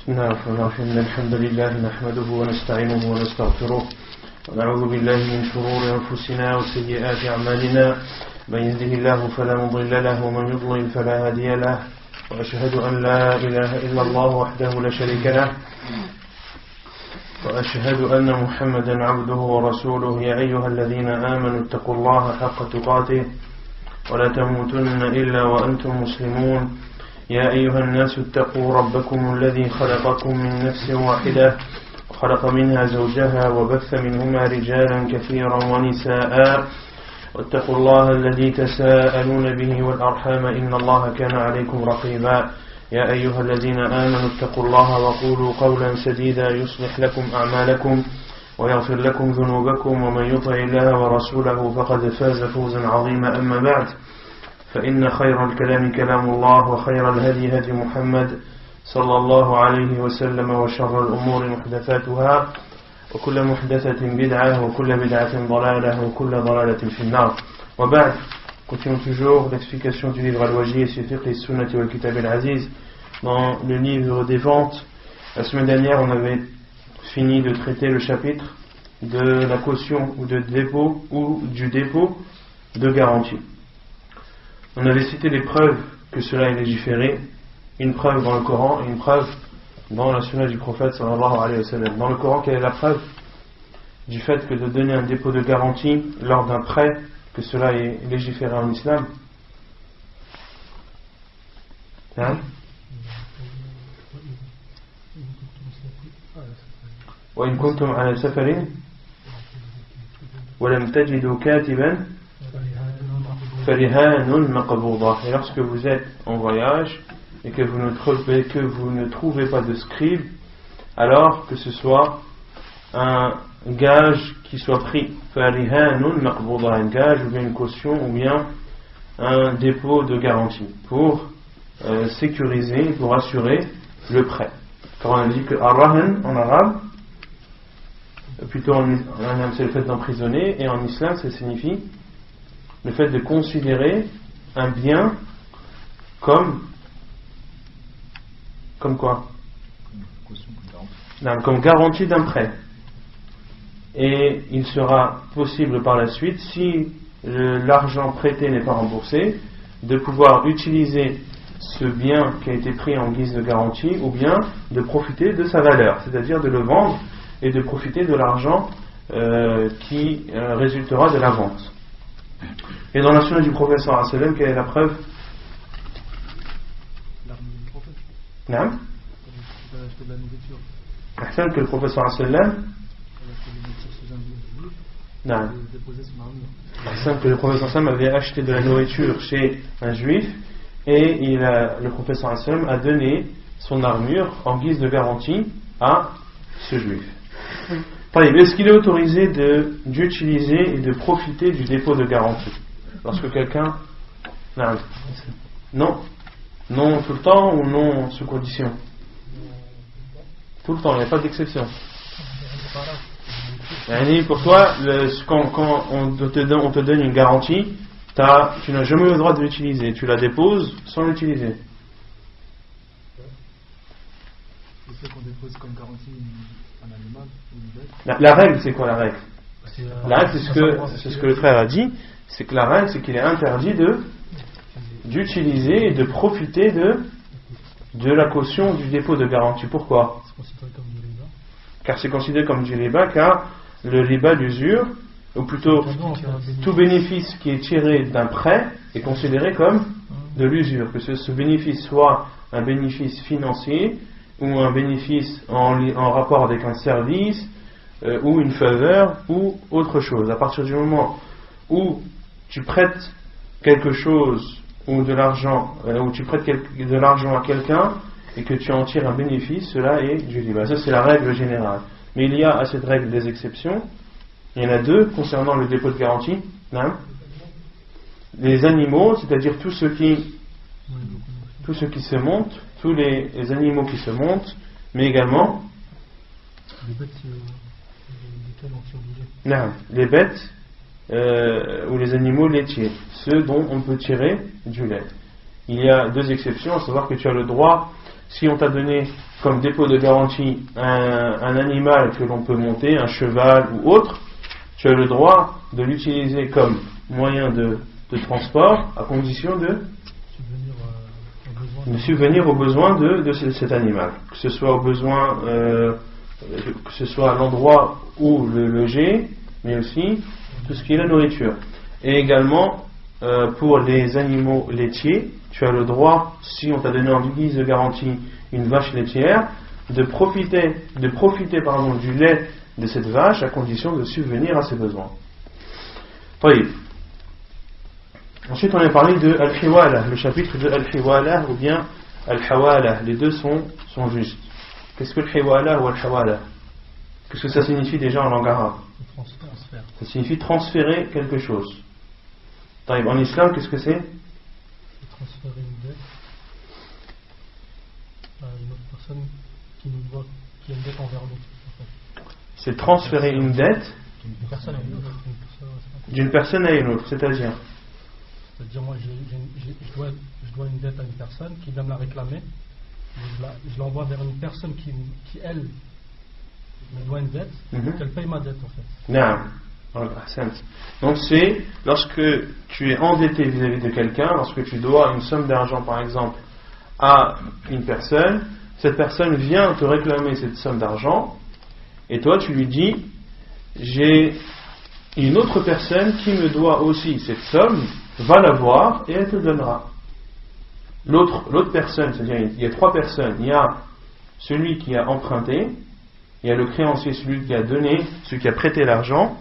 بسم الله الرحمن الرحيم إن الحمد لله نحمده ونستعينه ونستغفره ونعوذ بالله من شرور أنفسنا وسيئات أعمالنا من يهده الله فلا مضل له ومن يضلل فلا هادي له وأشهد أن لا إله إلا الله وحده لا شريك له وأشهد أن محمدا عبده ورسوله يا أيها الذين آمنوا اتقوا الله حق تقاته ولا تموتن إلا وأنتم مسلمون يا أيها الناس اتقوا ربكم الذي خلقكم من نفس واحدة وخلق منها زوجها وبث منهما رجالا كثيرا ونساء واتقوا الله الذي تساءلون به والأرحام إن الله كان عليكم رقيبا يا أيها الذين آمنوا اتقوا الله وقولوا قولا سديدا يصلح لكم أعمالكم ويغفر لكم ذنوبكم ومن يطع الله ورسوله فقد فاز فوزا عظيما أما بعد فإن خير الكلام كلام الله وخير الهدي هدي محمد صلى الله عليه وسلم وشر الأمور محدثاتها وكل محدثة بدعة وكل بدعة ضلالة وكل ضلالة في النار وبعد. Continuons toujours l'explication du livre Al-Wajih sur Fiqh al-Sunnah wal Kitab al-Aziz dans le livre des ventes. La semaine dernière on avait fini de traiter le chapitre de la caution ou de dépôt ou du dépôt de garantie. On avait cité les preuves que cela est légiféré, une preuve dans le Coran et une preuve dans la sunna du prophète sallallahu alayhi wa sallam. Dans le Coran, quelle est la preuve du fait que de donner un dépôt de garantie lors d'un prêt, que cela est légiféré en islam? Hein? وإن كنتم على سفر ولم تجدوا كاتبا فَرِهَانٌ مَقْبُوضَةٌ. Et lorsque vous êtes en voyage et que vous ne trouvez pas de scribe, alors que ce soit un gage qui soit pris, فَرِهَانٌ مَقْبُوضَةٌ, un gage ou bien une caution ou bien un dépôt de garantie pour sécuriser, pour assurer le prêt. Car on a dit que ar-rahan en arabe, plutôt en arabe c'est le fait d'emprisonner, et en islam ça signifie le fait de considérer un bien comme quoi? Comme garantie d'un prêt. Et il sera possible par la suite, si l'argent prêté n'est pas remboursé, de pouvoir utiliser ce bien qui a été pris en guise de garantie ou bien de profiter de sa valeur, c'est-à-dire de le vendre et de profiter de l'argent qui résultera de la vente. Et dans la sunna du prophète sallallahu alayhi wa sallam, quelle est la preuve? Non? Que le prophète sallallahu alayhi wa sallam que le prophète sallallahu alayhi wa sallam avait acheté de la nourriture chez un juif et le prophète sallallahu alayhi wa sallam a donné son armure en guise de garantie à ce juif. Est-ce qu'il est autorisé d'utiliser et de profiter du dépôt de garantie lorsque quelqu'un... Non tout le temps ou non sous condition? Tout le temps, il n'y a pas d'exception. Pour toi, quand on te donne une garantie, tu n'as jamais le droit de l'utiliser, tu la déposes sans l'utiliser. C'est ce qu'on dépose comme garantie un animal ou une bête. La règle, c'est quoi la règle? La règle, c'est ce que le frère a dit, c'est que la règle, c'est qu'il est interdit d'utiliser et de profiter de la caution du dépôt de garantie. Pourquoi? Car c'est considéré comme du riba, car le riba d'usure, ou plutôt tout bénéfice qui est tiré d'un prêt est considéré comme de l'usure, que ce bénéfice soit un bénéfice financier ou un bénéfice en rapport avec un service ou une faveur ou autre chose. À partir du moment où tu prêtes quelque chose ou de l'argent ou tu prêtes de l'argent à quelqu'un et que tu en tires un bénéfice, cela est du riba. Ça c'est la règle générale. Mais il y a à cette règle des exceptions. Il y en a deux concernant le dépôt de garantie. Les animaux, c'est-à-dire tous ceux qui se montent, tous les animaux qui se montent, mais également les bêtes ou les animaux laitiers, ceux dont on peut tirer du lait. Il y a deux exceptions, à savoir que tu as le droit si on t'a donné comme dépôt de garantie un animal que l'on peut monter, un cheval ou autre, tu as le droit de l'utiliser comme moyen de transport à condition de subvenir aux besoins de cet animal, que ce soit aux besoins, que ce soit à l'endroit où le loger, mais aussi tout ce qui est la nourriture. Et également pour les animaux laitiers, tu as le droit, si on t'a donné en guise de garantie une vache laitière, de profiter du lait de cette vache à condition de subvenir à ses besoins. طيب. Ensuite on a parlé de Al-Hiwala, le chapitre de Al-Hiwala ou bien Al-Hawala, les deux sont justes. Qu'est-ce que Al-Hiwala ou Al-Hawala? Qu'est-ce que ça signifie déjà en langue arabe? Ça signifie transférer quelque chose. طيب. En islam, qu'est-ce que c'est? Transférer une dette à une autre personne qui a une dette envers l'autre. C'est transférer une dette d'une personne à une autre, c'est-à-dire moi je dois une dette à une personne qui vient me la réclamer, je l'envoie vers une personne qui elle me doit une dette, qu'elle paye ma dette en fait. Non. Donc c'est lorsque tu es endetté vis-à-vis de quelqu'un, lorsque tu dois une somme d'argent par exemple à une personne, cette personne vient te réclamer cette somme d'argent et toi tu lui dis j'ai une autre personne qui me doit aussi cette somme, va la voir et elle te donnera. L'autre personne, c'est-à-dire il y a trois personnes, il y a celui qui a emprunté, il y a le créancier, celui qui a donné, celui qui a prêté l'argent,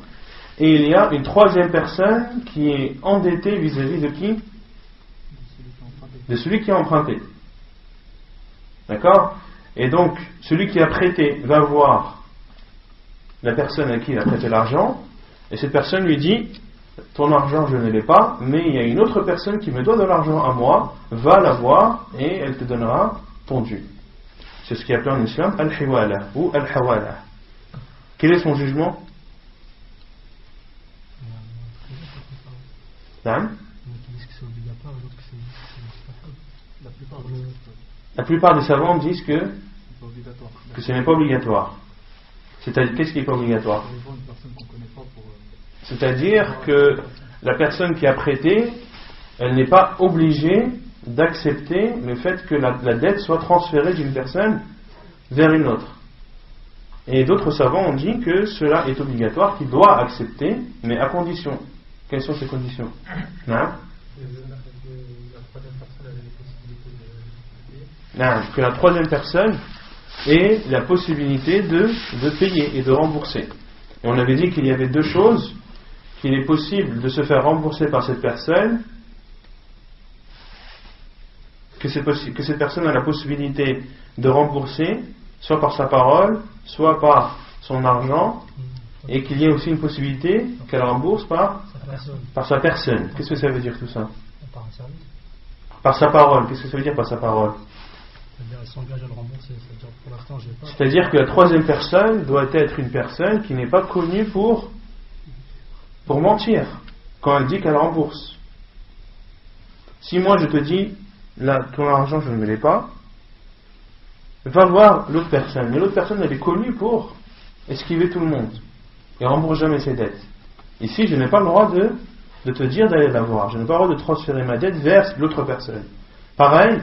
et il y a une troisième personne qui est endettée vis-à-vis de qui? De celui qui a emprunté. D'accord? Et donc, celui qui a prêté va voir la personne à qui il a prêté l'argent, et cette personne lui dit ton argent je ne l'ai pas, mais il y a une autre personne qui me doit de l'argent à moi, va la voir et elle te donnera ton dû. C'est ce qui est appelé en islam Al-Hiwala ou Al-Hawala. Quel est son jugement? La plupart des savants disent que ce n'est pas obligatoire. C'est-à-dire, qu'est-ce qui n'est pas obligatoire? C'est-à-dire que la personne qui a prêté, elle n'est pas obligée d'accepter le fait que la dette soit transférée d'une personne vers une autre. Et d'autres savants ont dit que cela est obligatoire, qu'il doit accepter, mais à condition. Quelles sont ces conditions? Que la troisième personne ait la possibilité de payer et de rembourser. Et on avait dit qu'il y avait deux choses, qu'il est possible de se faire rembourser par cette personne, que cette personne a la possibilité de rembourser, soit par sa parole, soit par son argent, et qu'il y ait aussi une possibilité qu'elle rembourse par sa personne. Qu'est-ce que ça veut dire tout ça? Par sa parole. Qu'est-ce que ça veut dire par sa parole? C'est-à-dire que la troisième personne doit être une personne qui n'est pas connue pour mentir quand elle dit qu'elle rembourse. Si moi je te dis ton argent je ne me l'ai pas, va voir l'autre personne, mais l'autre personne elle est connue pour esquiver tout le monde et rembourse jamais ses dettes. Ici je n'ai pas le droit de te dire d'aller la voir, je n'ai pas le droit de transférer ma dette vers l'autre personne. Pareil,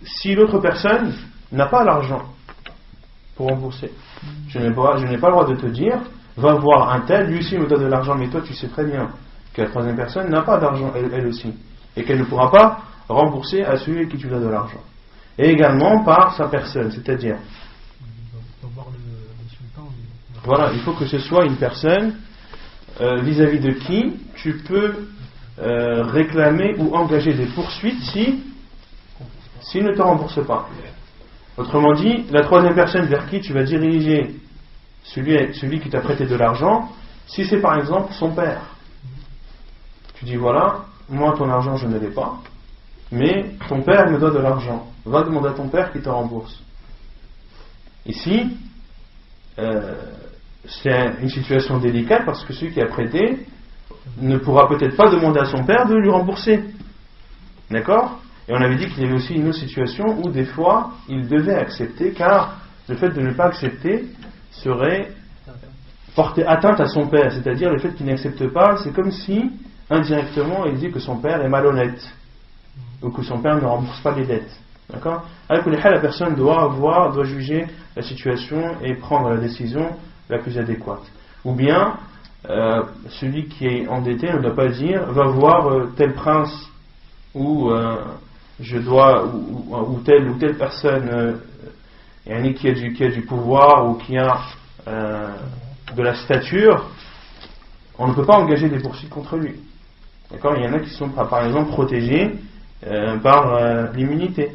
si l'autre personne n'a pas l'argent pour rembourser, je n'ai pas le droit de te dire va voir un tel, lui aussi me donne de l'argent, mais toi tu sais très bien que la troisième personne n'a pas d'argent elle aussi, et qu'elle ne pourra pas rembourser à celui à qui tu donnes de l'argent. Et également par sa personne, c'est-à-dire voilà, il faut que ce soit une personne vis-à-vis de qui tu peux réclamer ou engager des poursuites s'il ne te rembourse pas. Autrement dit, la troisième personne vers qui tu vas diriger celui qui t'a prêté de l'argent, si c'est par exemple son père, tu dis voilà, moi ton argent je ne l'ai pas, mais ton père me donne de l'argent, va demander à ton père qu'il te rembourse. Ici, c'est une situation délicate parce que celui qui a prêté ne pourra peut-être pas demander à son père de lui rembourser. D'accord? Et on avait dit qu'il y avait aussi une autre situation où des fois il devait accepter, car le fait de ne pas accepter serait porter atteinte à son père, c'est-à-dire le fait qu'il n'accepte pas, c'est comme si indirectement il dit que son père est malhonnête ou que son père ne rembourse pas les dettes. D'accord ? Avec la personne doit juger la situation et prendre la décision la plus adéquate. Ou bien celui qui est endetté ne doit pas dire va voir tel prince ou ou telle personne qui a du pouvoir ou qui a de la stature. On ne peut pas engager des poursuites contre lui. D'accord ? Il y en a qui sont par exemple protégés par l'immunité.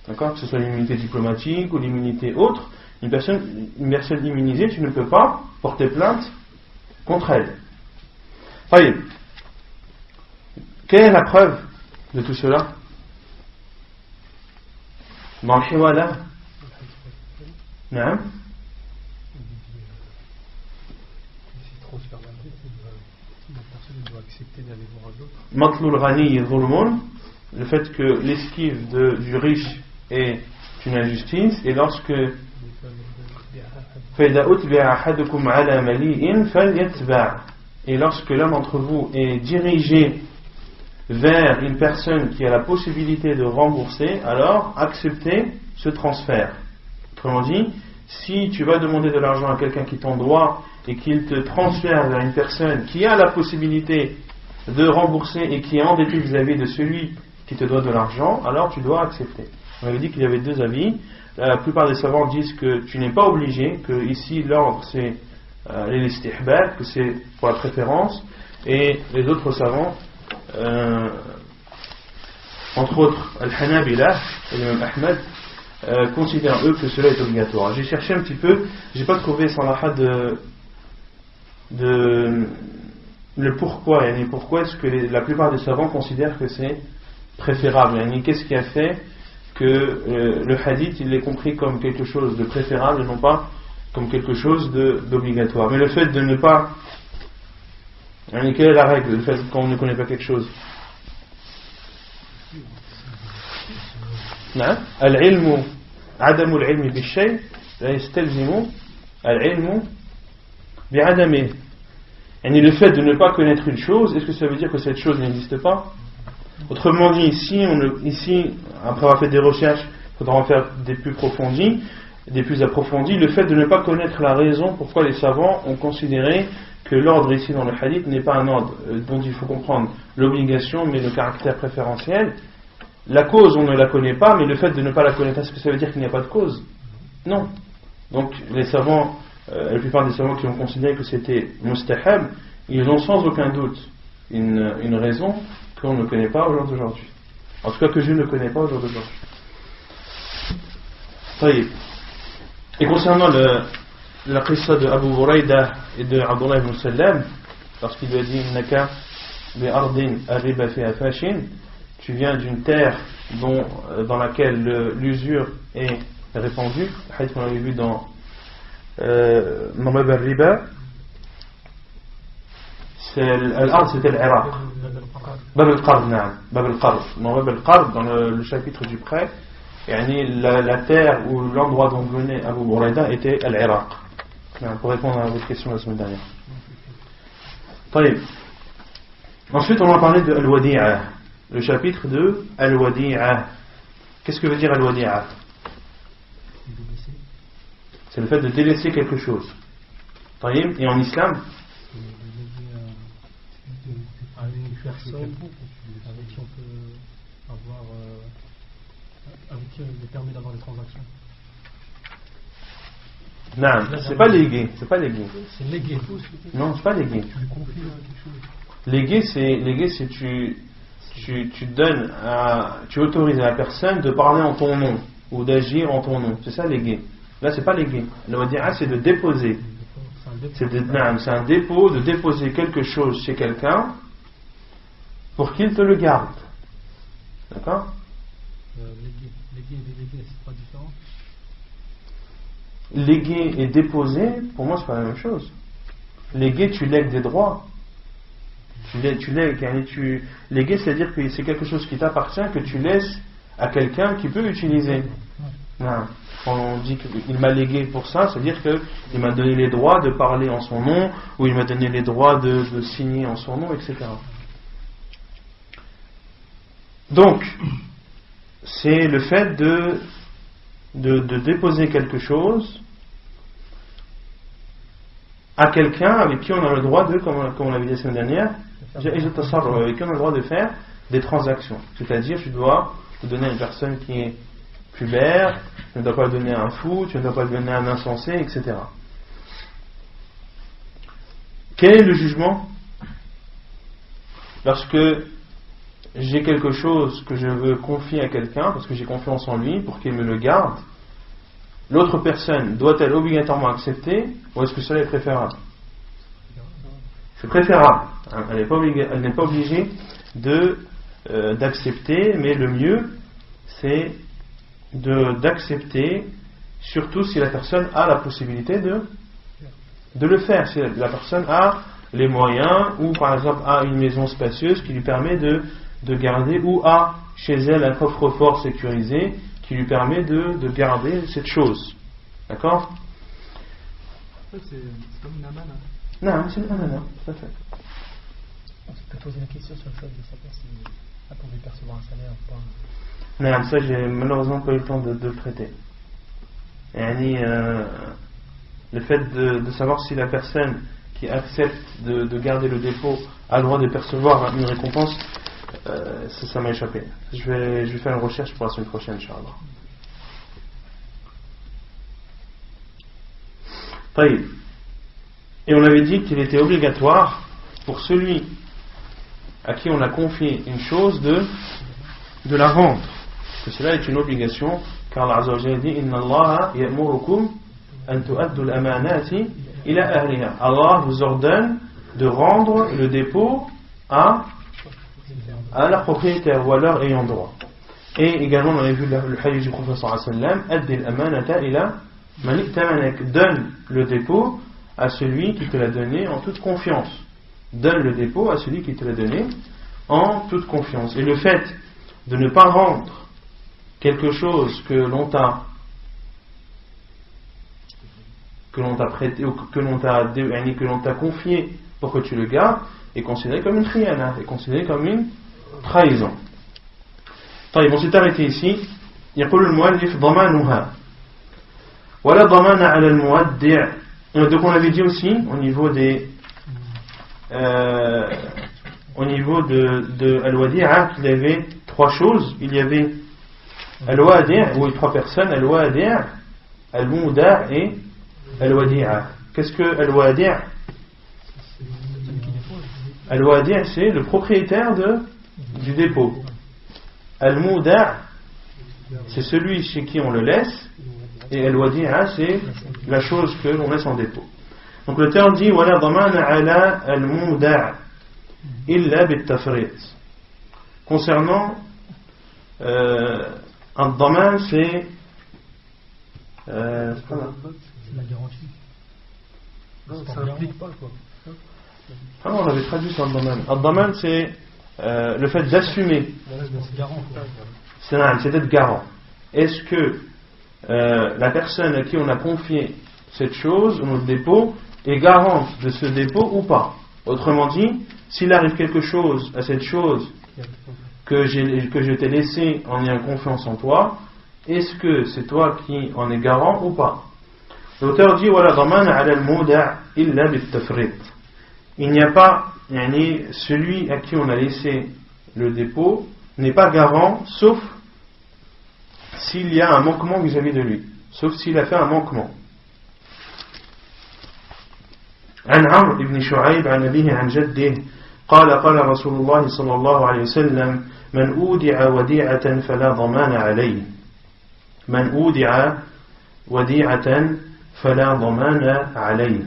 D'accord ? Que ce soit l'immunité diplomatique ou l'immunité autre, une personne immunisée, tu ne peux pas porter plainte contre elle. Voyez, quelle est la preuve de tout cela? Dans le hiwala, non? Matlul ghani zulmun, le fait que l'esquive du riche est une injustice, et lorsque et lorsque l'un d'entre vous est dirigé vers une personne qui a la possibilité de rembourser, alors acceptez ce transfert. Autrement dit, si tu vas demander de l'argent à quelqu'un qui t'en doit et qu'il te transfère vers une personne qui a la possibilité de rembourser et qui est endetté vis-à-vis de celui qui te doit de l'argent, alors tu dois accepter. On avait dit qu'il y avait deux avis. La plupart des savants disent que tu n'es pas obligé, que ici l'ordre c'est l'istihbab, que c'est pour la préférence, et les autres savants, entre autres Al-Hanabila et l'imam Ahmed, considèrent eux que cela est obligatoire. J'ai cherché un petit peu, j'ai pas trouvé sans la le pourquoi, pourquoi est-ce que la plupart des savants considèrent que c'est préférable, qu'est-ce qui a fait que le hadith il est compris comme quelque chose de préférable et non pas comme quelque chose d'obligatoire. Mais le fait de ne pas, quelle est la règle, le fait qu'on ne connaît pas quelque chose? Al-ilmu adamu al-ilmi bi-shay la yastalzimu al-ilmu bi-adami. Le fait de ne pas connaître une chose, est-ce que ça veut dire que cette chose n'existe pas? Autrement dit, ici, après avoir fait des recherches, il faudra en faire des plus approfondies. Le fait de ne pas connaître la raison pourquoi les savants ont considéré que l'ordre ici dans le hadith n'est pas un ordre dont il faut comprendre l'obligation, mais le caractère préférentiel. La cause, on ne la connaît pas, mais le fait de ne pas la connaître, est-ce que ça veut dire qu'il n'y a pas de cause? Non. Donc, les savants, la plupart des savants qui ont considéré que c'était mustahab, ils ont sans aucun doute une raison qu'on ne connaît pas au jour d'aujourd'hui. En tout cas que je ne connais pas au jour d'aujourd'hui. Et concernant la qissa de Abu Huraïda et de Abdullah ibn Sallam, lorsqu'il lui a dit Innaka bi ardin arriba fiha fashin, tu viens d'une terre dans laquelle l'usure est répandue. Le hadith qu'on avait vu dans Bab al-Riba, l'Ard c'était l'Iraq. Bab al-Qard, Bab al-Qard. Dans Bab al-Qard, dans le chapitre du prêt, la terre ou l'endroit dont venait Abu Huraïda était l'Iraq. Pour répondre à votre question la semaine dernière. Ensuite, on va parler de Al-Wadi'a, le chapitre de Al-Wadi'a. Qu'est-ce que veut dire Al-Wadi'a? C'est le fait de délaisser quelque chose. Et en islam, à une personne avec qui on peut avoir avec qui il est permis d'avoir des transactions. Non, c'est pas légué. C'est légué. Non, c'est pas légué. Tu lui confies quelque chose. Légué, c'est tu donnes tu autorises à la personne de parler en ton nom ou d'agir en ton nom. C'est ça légué. Là, c'est pas légué. Le wadi'a, c'est de déposer. C'est un dépôt, de déposer quelque chose chez quelqu'un pour qu'il te le garde. D'accord? Légué et délégué, c'est pas différent? Léguer et déposer, pour moi, c'est pas la même chose. Léguer, tu lègues des droits. Léguer, c'est-à-dire que c'est quelque chose qui t'appartient, que tu laisses à quelqu'un qui peut utiliser. Non. On dit qu'il m'a légué pour ça, c'est-à-dire qu'il m'a donné les droits de parler en son nom, ou il m'a donné les droits de signer en son nom, etc. Donc, c'est le fait de déposer quelque chose à quelqu'un avec qui on a le droit de, comme on l'avait dit la semaine dernière, avec qui on a le droit de faire des transactions. C'est-à-dire, tu dois le donner à une personne qui est pubère, tu ne dois pas le donner à un fou, tu ne dois pas le donner à un insensé, etc. Quel est le jugement lorsque j'ai quelque chose que je veux confier à quelqu'un, parce que j'ai confiance en lui, pour qu'il me le garde? L'autre personne doit-elle obligatoirement accepter, ou est-ce que cela est préférable? C'est préférable. Elle n'est pas obligée d'accepter, mais le mieux c'est d'accepter, surtout si la personne a la possibilité de le faire. Si la personne a les moyens, ou par exemple a une maison spacieuse qui lui permet de garder, ou a chez elle un coffre-fort sécurisé qui lui permet de garder cette chose. D'accord? C'est comme une amana. Non, c'est une amana, tout à fait. On se peut poser la question sur le fait de savoir si elle pouvait percevoir un salaire ou pas. Non, ça j'ai malheureusement pas eu le temps de le traiter. Le fait de savoir si la personne qui accepte de garder le dépôt a le droit de percevoir une récompense, ça m'a échappé. Je vais faire une recherche pour la semaine prochaine, Inch'Allah. Taïb. Et on avait dit qu'il était obligatoire pour celui à qui on a confié une chose de la rendre. Que cela est une obligation, car Allah Azza wa Jalla dit Inna Allah ya'murukum an tu'addu al-amanati ila ahliha. Allah vous ordonne de rendre le dépôt à la propriétaire ou à leur ayant droit. Et également on avait vu le hadith du prophète sallallahu alayhi wa sallam addi al-amanata ila man i'tamanak, donne le dépôt à celui qui te l'a donné en toute confiance. Donne le dépôt à celui qui te l'a donné en toute confiance. Et le fait de ne pas rendre quelque chose que l'on t'a prêté ou que l'on t'a confié pour que tu le gardes est considéré comme une khiyana, est considéré comme une trahison. On s'est arrêté ici. يقول المؤلف ضمانها ولا ضمان على المودع. Donc on avait dit aussi au niveau de al-wadi'a qu'il y avait trois choses. Il y avait al-wadi', ou trois personnes, al-wadi', al-muda' et al-wadi'a. Qu'est-ce que al-wadi'? Al-wadi' c'est le propriétaire du dépôt. Al-muda' c'est celui chez qui on le laisse, et al-wadi'a c'est la chose que l'on laisse en dépôt. Donc le terme dit wala damana ala al-muda' illa bit-tafrit. Concernant un daman, c'est la garantie. Non, ça n'implique pas quoi. Ah non, on avait traduit sur le daman. Un daman c'est le fait d'assumer. C'est garant quoi. C'est d'être garant. Est-ce que la personne à qui on a confié cette chose, ou notre dépôt, est garante de ce dépôt ou pas? Autrement dit, s'il arrive quelque chose à cette chose que je t'ai laissé en ayant confiance en toi, est-ce que c'est toi qui en es garant ou pas? L'auteur dit wala damana ala al-muda' illa bit-tafrit. Il n'y a pas, celui à qui on a laissé le dépôt n'est pas garant sauf s'il y a un manquement vis-à-vis de lui, sauf s'il a fait un manquement. عن عمرو بن شعيب عن أبيه عن جده قال قال رسول الله صلى الله عليه وسلم من أودع وديعة فلا ضمان عليه من أودع وديعة فلا ضمان عليه.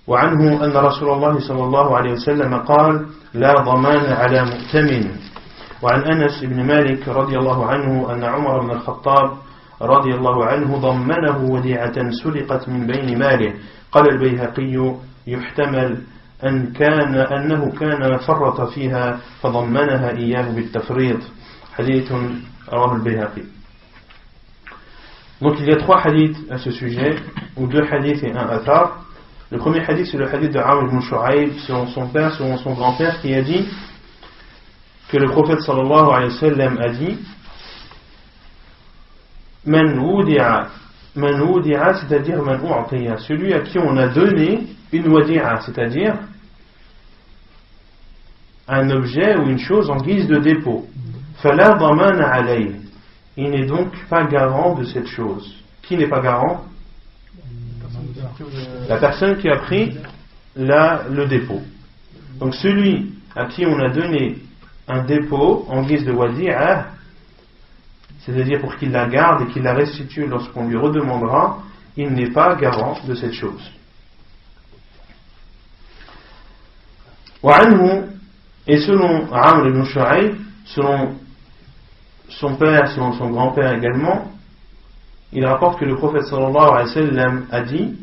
وعنه أن رسول الله صلى الله عليه وسلم قال لا ضمان على مؤتمن. وعن أنس بن مالك رضي الله عنه أن عمر بن الخطاب رضي الله عنه ضمنه وديعة سرقت من بين ماله. قال البيهقي يحتمل أنه كان فرط فيها فضمنها إياه بالتفريط حديث رواه البيهقي. Donc il y a 3 hadiths à ce sujet, ou 2 hadiths et 1 athar. Le premier hadith, c'est le hadith de Amr ibn Shu'ayb, selon son père, selon son grand-père, qui a dit que le prophète sallallahu alayhi wa sallam a dit Man wudi'a, c'est-à-dire man u'atiya, celui à qui on a donné une wadi'a, c'est-à-dire un objet ou une chose en guise de dépôt. Fala damana alayhi, il n'est donc pas garant de cette chose. Qui n'est pas garant? La personne qui a pris le dépôt. Donc celui à qui on a donné un dépôt en guise de wadi'a, c'est-à-dire pour qu'il la garde et qu'il la restitue lorsqu'on lui redemandera, il n'est pas garant de cette chose. Et selon Amr ibn Shu'ayb, selon son père, selon son grand-père également, il rapporte que le prophète sallallahu alayhi wa sallam a dit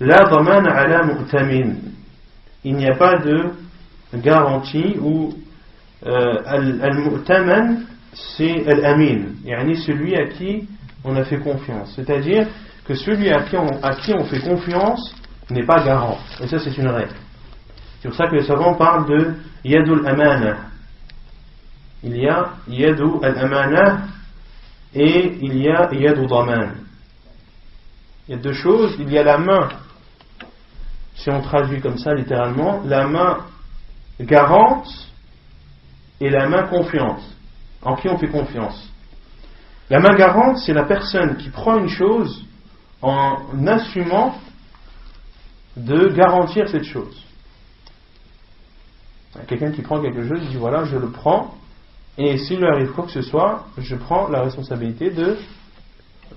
La daman ala mu'tamin, il n'y a pas de garantie ou al-mu'taman c'est al-amin, yani celui à qui on a fait confiance, c'est-à-dire que celui à qui on fait confiance n'est pas garant, et ça c'est une règle. C'est pour ça que les savants parlent de yadul amana. Il y a yadu al-amana et il y a yadu daman. Il y a 2 choses, il y a la main, si on traduit comme ça littéralement, la main garante et la main confiante, en qui on fait confiance. La main garante, c'est la personne qui prend une chose en assumant de garantir cette chose. Quelqu'un qui prend quelque chose, il dit voilà, je le prends, et s'il lui arrive quoi que ce soit, je prends la responsabilité de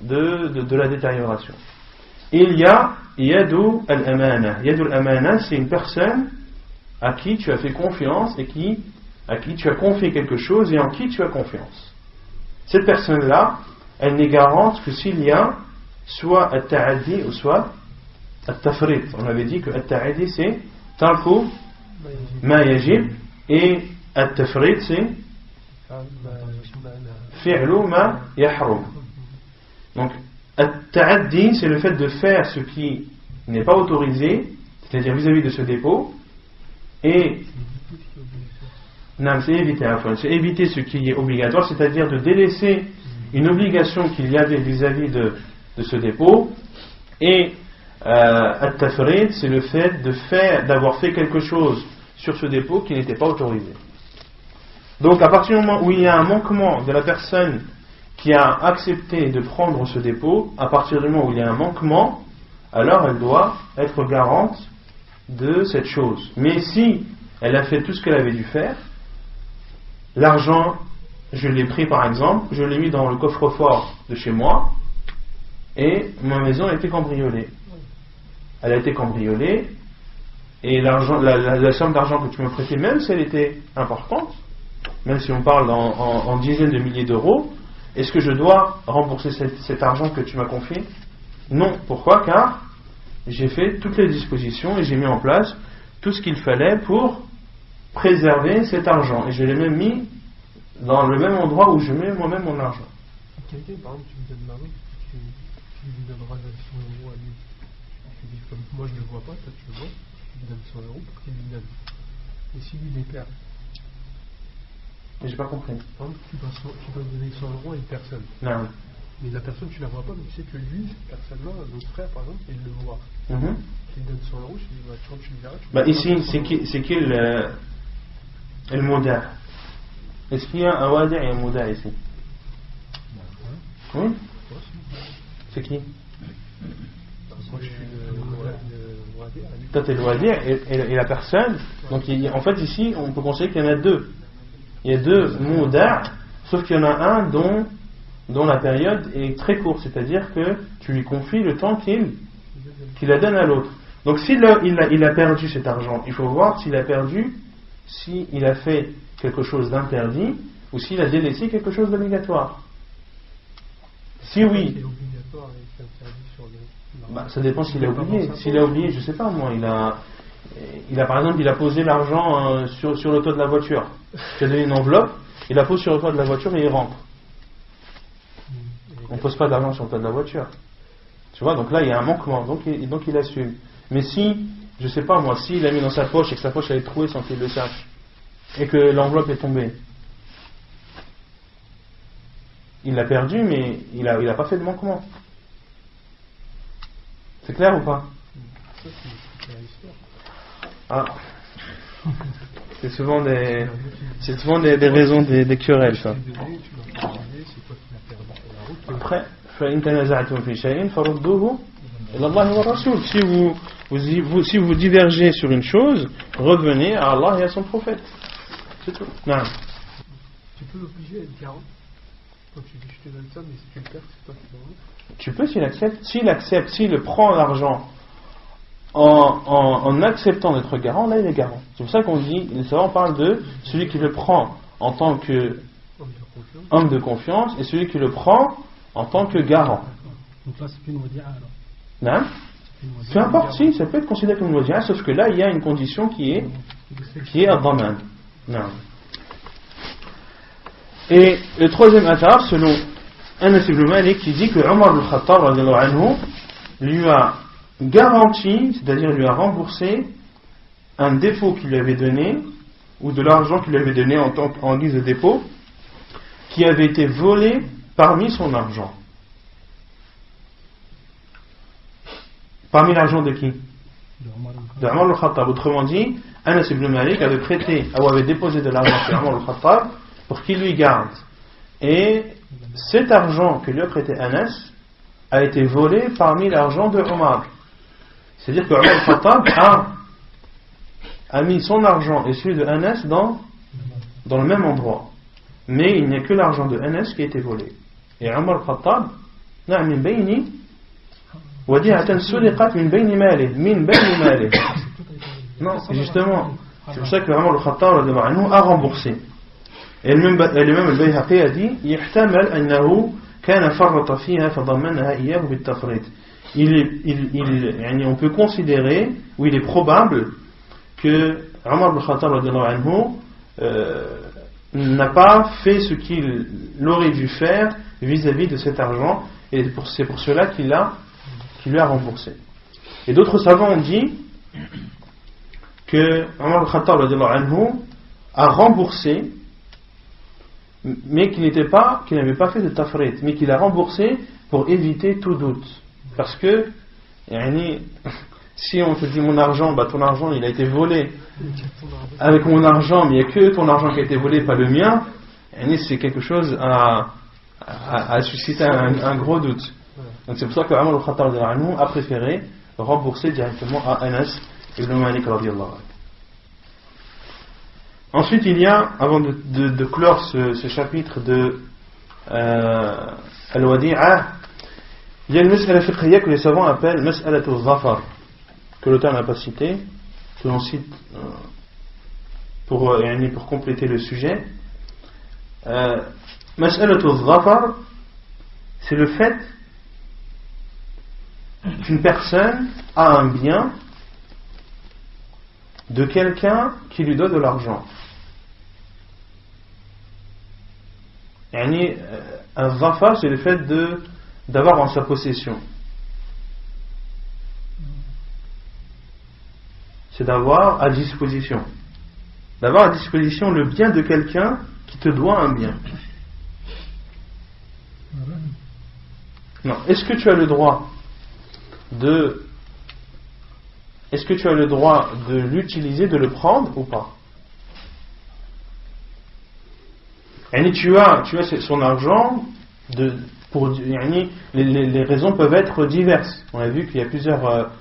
la détérioration. Et il y a yadu al-amana. Yadu al-amana, c'est une personne à qui tu as fait confiance et à qui tu as confié quelque chose et en qui tu as confiance. Cette personne-là, elle n'est garante que s'il y a soit at-ta'addi ou soit at-tafrit. On avait dit que at-ta'addi c'est tarku ma yajib et at-tafrit c'est fi'lu ma yahrum. Donc at-ta'addi c'est le fait de faire ce qui n'est pas autorisé, c'est-à-dire vis-à-vis de ce dépôt, et c'est éviter ce qui est obligatoire, c'est-à-dire de délaisser une obligation qu'il y avait vis-à-vis de ce dépôt. Et at-tafrid, c'est le fait d'avoir fait quelque chose sur ce dépôt qui n'était pas autorisé. Donc à partir du moment où il y a un manquement de la personne qui a accepté de prendre ce dépôt, à partir du moment où il y a un manquement, alors elle doit être garante de cette chose. Mais si elle a fait tout ce qu'elle avait dû faire, l'argent, je l'ai pris par exemple, je l'ai mis dans le coffre-fort de chez moi, et ma maison a été cambriolée. Elle a été cambriolée, et l'argent, la somme d'argent que tu me prêtais, même si elle était importante, même si on parle en dizaines de milliers d'euros, est-ce que je dois rembourser cet argent que tu m'as confié? Non. Pourquoi? Car j'ai fait toutes les dispositions et j'ai mis en place tout ce qu'il fallait pour préserver cet argent. Et je l'ai même mis dans le même endroit où je mets moi-même mon argent. Quelqu'un, par exemple, tu me donnes l'argent, tu lui donneras 100 euros à lui. Tu dis, comme moi je ne le vois pas, toi tu le vois, tu lui donnes 100 euros pour qu'il lui donne. Et si lui les perd, j'ai pas compris. Par exemple, tu dois donner 100 euros à une personne. Non. Mais la personne, tu la vois pas, mais tu sais que lui, cette personne-là, notre frère par exemple, il le voit. Tu lui donnes 100 euros, je lui dis, quand tu le verras, ici, c'est qui le mouda? Est-ce qu'il y a un wadi' et un mouda ici? Oui? C'est qui? Moi je suis le wadi'. Toi t'es le wadi' et la personne. Donc en fait ici, on peut considérer qu'il y en a 2. Il y a 2 mouda', sauf qu'il y en a un dont la période est très courte, c'est-à-dire que tu lui confies le temps qu'il la donne à l'autre. Donc s'il a perdu cet argent, il faut voir s'il a perdu, s'il a fait quelque chose d'interdit ou s'il a délaissé quelque chose d'obligatoire. Si oui, ça dépend s'il a oublié. S'il a oublié, je sais pas moi, il a par exemple il a posé l'argent sur le toit de la voiture. Tu as donné une enveloppe, il la pose sur le toit de la voiture et il rentre. On ne pose pas d'argent sur le toit de la voiture. Tu vois, donc là il y a un manquement, donc il assume. Mais si, je sais pas moi, s'il l'a mis dans sa poche et que sa poche elle est trouée sans qu'il le sache, et que l'enveloppe est tombée, il l'a perdu, mais il a pas fait de manquement. C'est clair ou pas? Ah. C'est souvent des raisons, des querelles, ça. Après, si vous divergez sur une chose, revenez à Allah et à son prophète. C'est tout. Non. Tu peux l'obliger à être garant. Quand tu dis je te donne ça, mais si tu le perds, c'est toi qui le rends. Tu peux s'il accepte, s'il prend l'argent en acceptant d'être garant, là il est garant. C'est pour ça qu'on dit, les savants parlent de celui qui le prend en tant que homme de confiance et celui qui le prend en tant que garant. Donc là c'est plus une wadi'a alors. Non? Peu importe, si, ça peut être considéré comme une wadi'a, sauf que là il y a une condition qui est ad-daman. Non. Et le troisième athar, selon Anas ibn Malik, qui dit que Omar al-Khattab radiyallahu anhu lui a garanti, c'est-à-dire lui a remboursé un dépôt qu'il lui avait donné, ou de l'argent qu'il lui avait donné en guise de dépôt, qui avait été volé parmi son argent. Parmi l'argent de qui? De Omar al-Khattab. Autrement dit, Anas ibn Malik avait prêté, ou avait déposé de l'argent chez Omar al-Khattab pour qu'il lui garde. Et cet argent que lui a prêté Anas a été volé parmi l'argent de Omar. C'est-à-dire que Omar al-Khattab a mis son argent et celui de Anas dans le même endroit. Mais il n'y a que l'argent de Anas qui a été volé. Et Omar al-Khattab n'a min bayni wadi'atan suliqat min bayni malih, min bayni malih. Non, justement, c'est pour ça que Omar al-Khattab a remboursé. Et l'imam al-Bayhaqi a dit يحتمل أنه كان فرط فيها فضمنها إياه بالتفريط. On peut considérer, ou il est probable que Omar al-Khattab n'a pas fait ce qu'il aurait dû faire vis-à-vis de cet argent, et c'est pour cela qu'il lui a remboursé. Et d'autres savants ont dit que Omar al-Khattab a remboursé, mais qu'il n'avait pas fait de tafrit, mais qu'il a remboursé pour éviter tout doute. Parce que si on te dit mon argent, ton argent il a été volé avec mon argent, mais il n'y a que ton argent qui a été volé, pas le mien, c'est quelque chose à susciter un gros doute. Donc c'est pour ça que Omar al-Khattab a préféré rembourser directement à Anas ibn Malik radiyallahu anhu. Ensuite, il y a, avant de clore ce chapitre de Al-Wadi'a, il y a une mas'ala fiqhiyya que les savants appellent mas'alatu al-zafar, que l'auteur n'a pas cité, que l'on cite pour compléter le sujet. Mas'alatu al-zafar, c'est le fait qu'une personne a un bien de quelqu'un qui lui donne de l'argent. Un zafar, c'est le fait d'avoir en sa possession. C'est d'avoir à disposition. D'avoir à disposition le bien de quelqu'un qui te doit un bien. Non. Est-ce que tu as le droit de l'utiliser, de le prendre ou pas? Tu as son argent, les raisons peuvent être diverses. On a vu qu'il y a plusieurs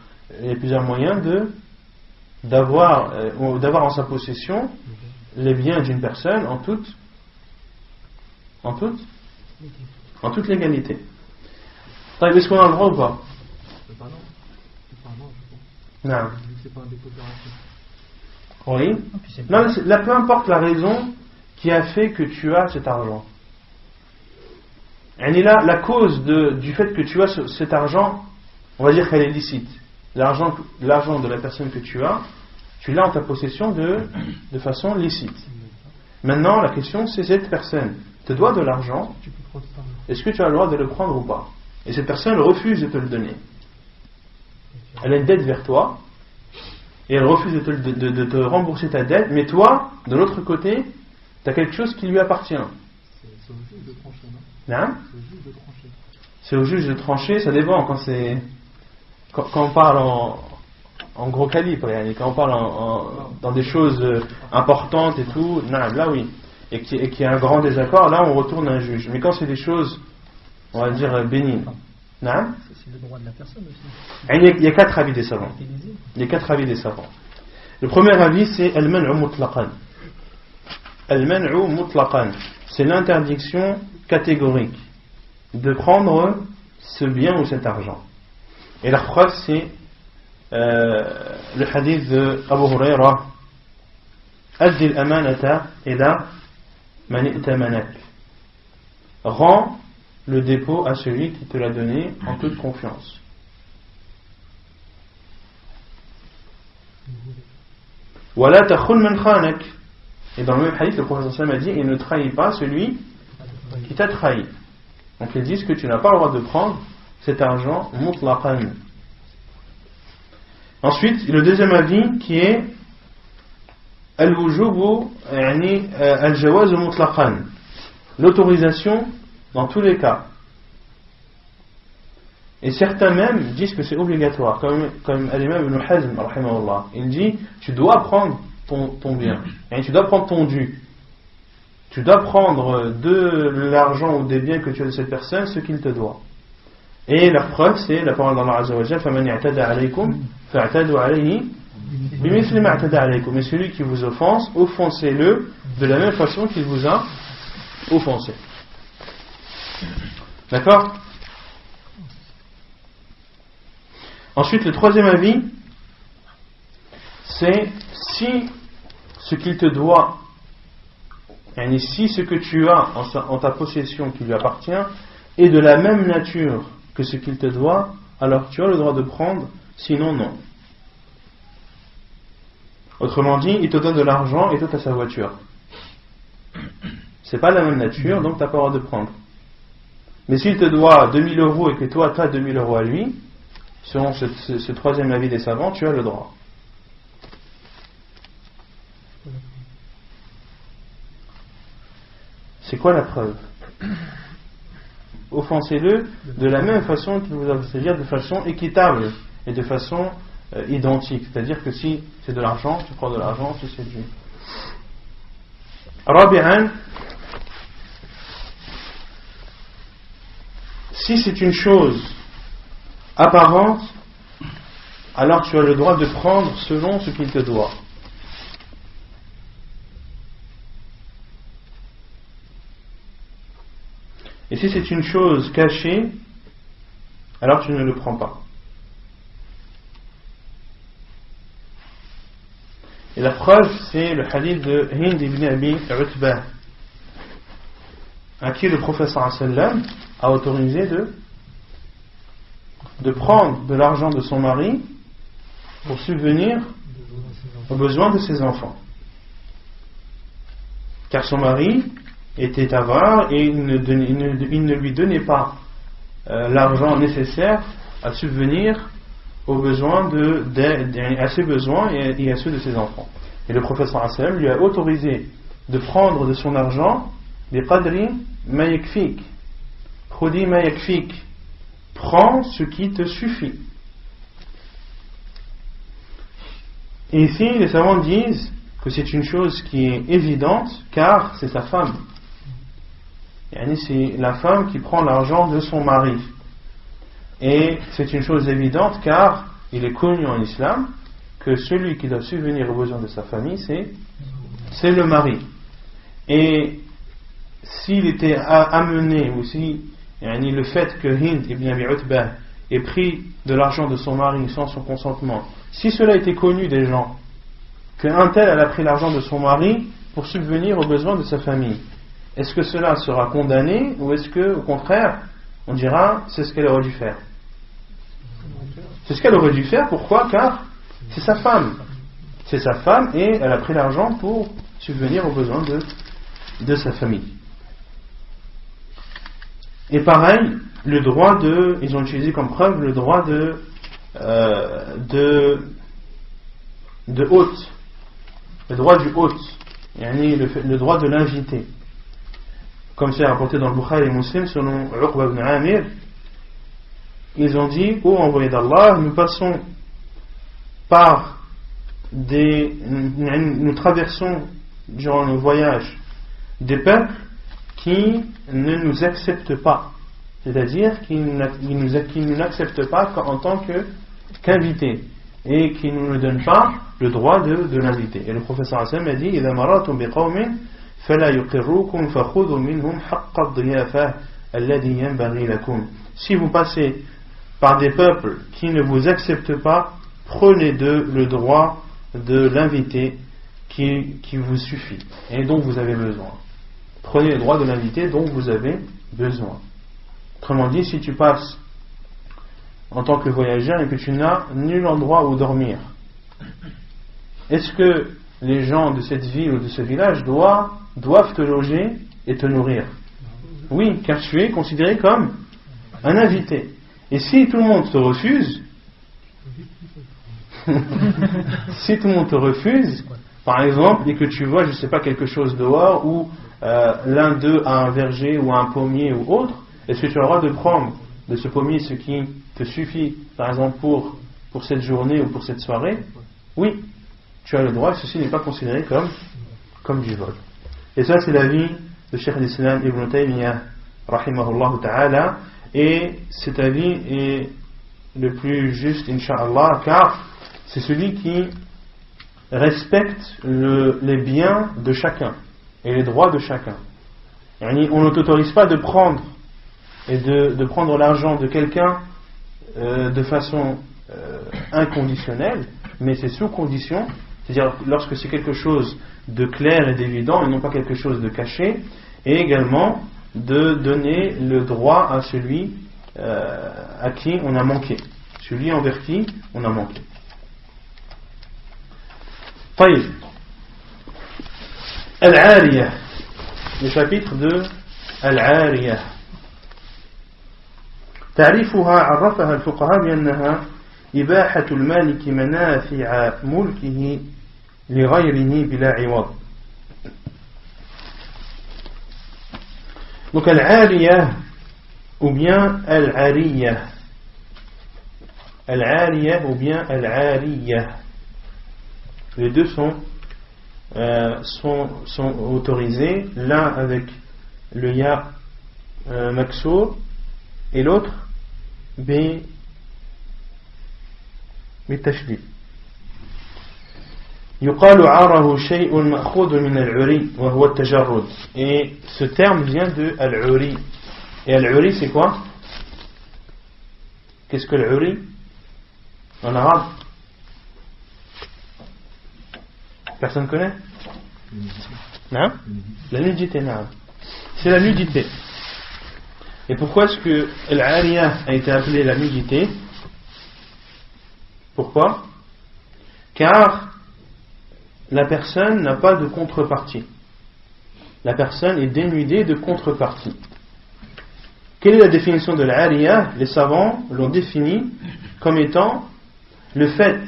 moyens d'avoir en sa possession les biens d'une personne en toute légalité. Est-ce qu'on a le droit ou pas? Non. C'est pas un dépôt de garantie. Oui. Non, là, peu importe la raison qui a fait que tu as cet argent. Et là, la cause du fait que tu as cet argent, on va dire qu'elle est licite. L'argent de la personne que tu as, Tu l'as en ta possession de façon licite. Maintenant, la question, c'est cette personne te doit de l'argent, est-ce que tu as le droit de le prendre ou pas? Et cette personne refuse de te le donner. Elle a une dette vers toi, et elle refuse de te rembourser ta dette, mais toi, de l'autre côté, tu as quelque chose qui lui appartient. C'est au juge de trancher, non? Hein? C'est au juge de trancher. C'est au juge de trancher, ça dépend quand on parle en gros calibre, quand on parle dans des choses importantes et tout, là oui, et qu'il y a un grand désaccord, là on retourne à un juge. Mais quand c'est des choses, on va dire, bénignes, c'est le droit de la personne aussi. Il y a 4 avis des savants. Il y a 4 avis des savants. Le premier avis, c'est al-man'u mutlaqan. Al-man'u mutlaqan, c'est l'interdiction catégorique de prendre ce bien ou cet argent. Et la preuve, c'est le hadith de Abu Huraira, Addi al-amanata ila man i'tamanak. Rends le dépôt à celui qui te l'a donné en toute confiance. Wala takhun man khanak. Et dans le même hadith, le prophète sallallahu alayhi wa sallam a dit, et ne trahis pas celui qui t'a trahi. Donc ils disent que tu n'as pas le droit de prendre cet argent mutlaqan. Ensuite, le deuxième avis qui est al-wujubu yani al-jawaz mutlaqan, l'autorisation dans tous les cas. Et certains même disent que c'est obligatoire, comme l'imam Ibn Hazm rahimahullah. Il dit tu dois prendre ton bien, yani tu dois prendre ton dû. Tu dois prendre de l'argent ou des biens que tu as de cette personne ce qu'il te doit. Et la preuve, c'est la parole d'Allah Azza wa Jalla, فَمَنْ اعْتَدَى عَلَيْكُمْ فَاعْتَدُوا عَلَيْهِ بِمِثْلِ مَا اعْتَدَى عَلَيْكُمْ. Et celui qui vous offense, offensez-le de la même façon qu'il vous a offensé. D'accord? Ensuite, le troisième avis, c'est si ce qu'il te doit, et si ce que tu as en ta possession qui lui appartient est de la même nature que ce qu'il te doit, alors tu as le droit de prendre, sinon non. Autrement dit, il te donne de l'argent et toi tu as sa voiture. C'est pas la même nature, donc tu n'as pas le droit de prendre. Mais s'il te doit 2000 euros et que toi tu as 2000 euros à lui, selon ce troisième avis des savants, tu as le droit. C'est quoi la preuve? Offensez-le de la même façon qu'il vous a, c'est-à-dire de façon équitable et de façon identique. C'est-à-dire que si c'est de l'argent, tu prends de l'argent, si c'est du. Rabi'an, si c'est une chose apparente, alors tu as le droit de prendre selon ce qu'il te doit. Et si c'est une chose cachée, alors tu ne le prends pas. Et la preuve, c'est le hadith de Hind ibn Abi Utbah, à qui le prophète sallallahu alayhi wa sallam a autorisé de prendre de l'argent de son mari pour subvenir aux besoins de ses enfants. Car son mari était avare et il ne lui donnait pas l'argent nécessaire à subvenir aux besoins à ses besoins et à ceux de ses enfants. Et le prophète sallallahu alayhi wa sallam lui a autorisé de prendre de son argent des qadri ma yakfik. Khudi ma yakfik. Prends ce qui te suffit. Et ici, les savants disent que c'est une chose qui est évidente car c'est sa femme. C'est la femme qui prend l'argent de son mari. Et c'est une chose évidente car il est connu en islam que celui qui doit subvenir aux besoins de sa famille, c'est le mari. Et s'il était amené, ou si le fait que Hind ibn Abi Utbah ait pris de l'argent de son mari sans son consentement, si cela était connu des gens, qu'un tel a pris l'argent de son mari pour subvenir aux besoins de sa famille, est-ce que cela sera condamné ou est-ce que, au contraire, on dira c'est ce qu'elle aurait dû faire? C'est ce qu'elle aurait dû faire, pourquoi? Car c'est sa femme. c'est sa femme et elle a pris l'argent pour subvenir aux besoins de sa famille. Et pareil, le droit ils ont utilisé comme preuve le droit de hôte, le droit du hôte, le droit de l'invité. Comme c'est rapporté dans le Bukhari et Muslim, selon Uqba ibn Amir, ils ont dit: ô envoyé d'Allah, nous passons par nous traversons durant nos voyages des peuples qui ne nous acceptent pas, c'est-à-dire qui ne nous acceptent pas en tant qu'invités et qui ne nous donnent pas le droit de l'inviter. Et le professeur Hassan a dit: إذا مررتم بقوم فلا يقروكم فخذوا منهم حق الضيافة الذي ينبغي لكم. Si vous passez par des peuples qui ne vous acceptent pas, prenez d'eux le droit de l'inviter qui vous suffit et dont vous avez besoin. Prenez le droit de l'inviter dont vous avez besoin. Autrement dit, si tu passes en tant que voyageur et que tu n'as nul endroit où dormir, est-ce que les gens de cette ville ou de ce village doivent te loger et te nourrir? Oui, car tu es considéré comme un invité. Et si tout le monde te refuse, si tout le monde te refuse, par exemple, et que tu vois, je ne sais pas, quelque chose dehors, ou l'un d'eux a un verger ou un pommier ou autre, est-ce que tu as le droit de prendre de ce pommier ce qui te suffit, par exemple, pour cette journée ou pour cette soirée? Oui, tu as le droit, et ceci n'est pas considéré comme du vol. Et ça, c'est l'avis de Cheikh al-Islam Ibn Taymiyyah, rahimahullah ta'ala, et cet avis est le plus juste, incha'Allah, car c'est celui qui respecte les biens de chacun et les droits de chacun. On ne t'autorise pas de prendre et de prendre l'argent de quelqu'un de façon inconditionnelle, mais c'est sous condition, c'est-à-dire lorsque c'est quelque chose de clair et d'évident et non pas quelque chose de caché, et également de donner le droit à celui à qui on a manqué, celui envers qui on a manqué. طيب, Al-Ariyah, le chapitre de Al-Ariyah. تعريفها عرفها الفقهاء بأنها إباحة المالك منافع ملكه لغيره بلا عوض. Donc Al-Ariyah ou bien Al-Ariyah, Al-Ariyah ou bien Al-Ariyah, les deux sont autorisés, l'un avec le ya maksour et l'autre بالتشديد. يقال عاره شيء مأخوذ من العري وهو التجرد. Et ce terme vient de al-uri. Et al-uri c'est quoi? Qu'est-ce que al-uri en arabe? Personne connaît? Non? La nudité, non. C'est la nudité. Et pourquoi est-ce que Al-Ariyah a été appelée la nudité? Pourquoi? Car la personne n'a pas de contrepartie. La personne est dénudée de contrepartie. Quelle est la définition de l'Ariyah? Les savants l'ont définie comme étant le fait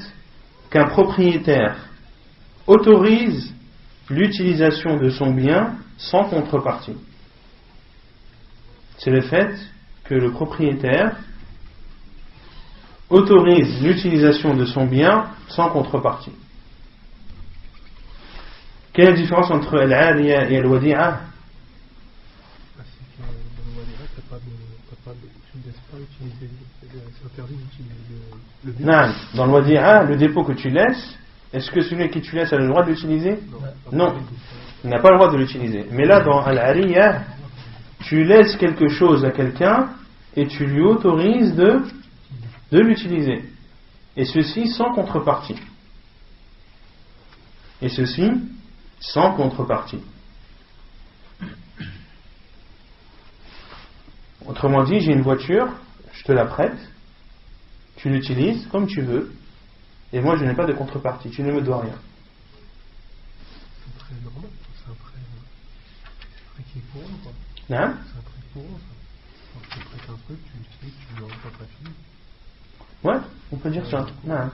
qu'un propriétaire autorise l'utilisation de son bien sans contrepartie. C'est le fait que le propriétaire autorise l'utilisation de son bien sans contrepartie. Quelle est la différence entre Al-Ariyah et Al-Wadi'a? Non, dans le Wadi'a, le dépôt que tu laisses, est-ce que celui qui tu laisses a le droit de l'utiliser? Non, il n'a pas le droit de l'utiliser. Mais là, dans Al-Ariyah, tu laisses quelque chose à quelqu'un et tu lui autorises de l'utiliser. Et ceci sans contrepartie. Et ceci sans contrepartie. Autrement dit, j'ai une voiture, je te la prête, tu l'utilises comme tu veux, et moi je n'ai pas de contrepartie, tu ne me dois rien. prêt normal, c'est un prêt qui est courant, quoi. Non? C'est un prêt courant, ça. Quand tu prêtes un truc, tu sais que tu ne l'auras pas fini. Ouais, on peut dire ça. Non,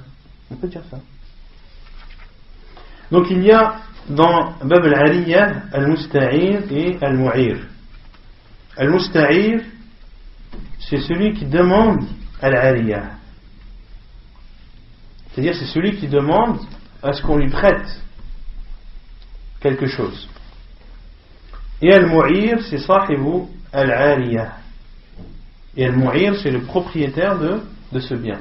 on peut dire ça. Donc il y a dans Bab al-Ariyah al-Musta'ir et al-Mu'ir. Al-Musta'ir, c'est celui qui demande al-Ariyah. C'est-à-dire c'est celui qui demande à ce qu'on lui prête quelque chose. Et al-Mu'ir, c'est sahibu al-Ariyah. Et al-Mu'ir, c'est le propriétaire de ce bien.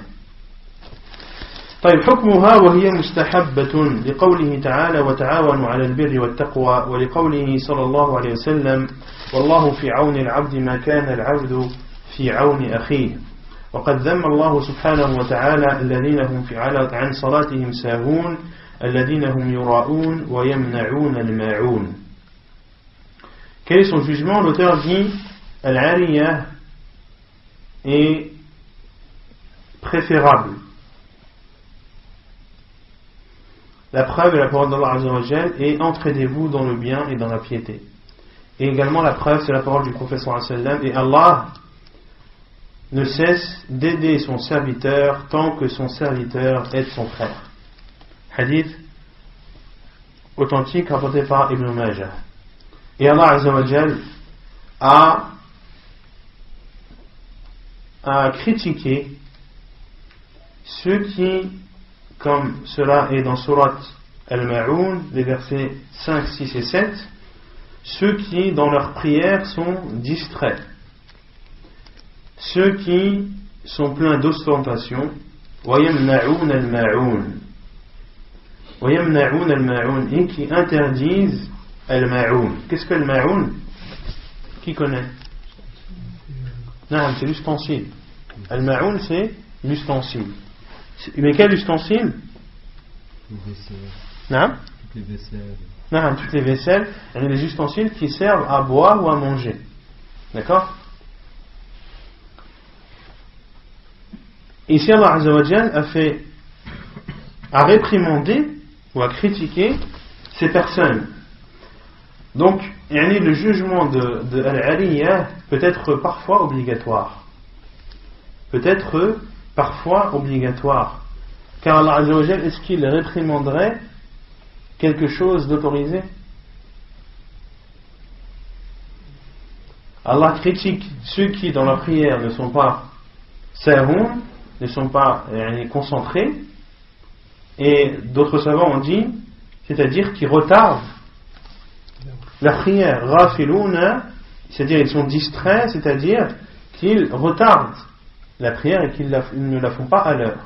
طيب حكمها وهي مستحبة لقوله تعالى وتعاونوا على البر والتقوى ولقوله صلى الله عليه وسلم والله في عون العبد ما كان العبد في عون أخيه وقد ذم الله سبحانه وتعالى الذين هم عن صلاتهم ساهون الذين هم يراءون ويمنعون الماعون. Quel est son jugement? L'auteur dit al-Ariyah est préférable. La preuve est la parole d'Allah Azza wa Jal et entraînez-vous dans le bien et dans la piété. Et également la preuve c'est la parole du prophète sallallahu alayhi wa sallam et Allah ne cesse d'aider son serviteur tant que son serviteur aide son frère. Hadith authentique rapporté par Ibn Majah. Et Allah Azza wa Jal a critiqué ceux qui, comme cela est dans Surat Al-Ma'oun, les versets 5, 6 et 7, ceux qui, dans leur prière, sont distraits, ceux qui sont pleins d'ostentation, وَيَمْنَعُونَ الْمَاعُونَ وَيَمْنَعُونَ الْمَاعُونَ et qui interdisent Al-Ma'oun. Qu'est-ce que Al-Ma'oun? Qui connaît? Non, c'est l'ustensile. Al-Ma'oun, c'est l'ustensile. Mais quel ustensile? Les vaisselles. Non? Toutes les vaisselles. Non, toutes les vaisselles, les ustensiles qui servent à boire ou à manger. D'accord? Ici, Allah Azza wa Jal a réprimandé ou a critiqué ces personnes. Donc, le jugement de Al-Ariyah peut être parfois obligatoire. Peut-être parfois obligatoire. Car Allah Azza wa Jal, est-ce qu'il réprimanderait quelque chose d'autorisé? Allah critique ceux qui dans la prière ne sont pas sahun, ne sont pas concentrés, et d'autres savants ont dit, c'est-à-dire qu'ils retardent la prière. Ghafiluna, c'est-à-dire ils sont distraits, c'est-à-dire qu'ils retardent la prière et qu'ils ne la font pas à l'heure.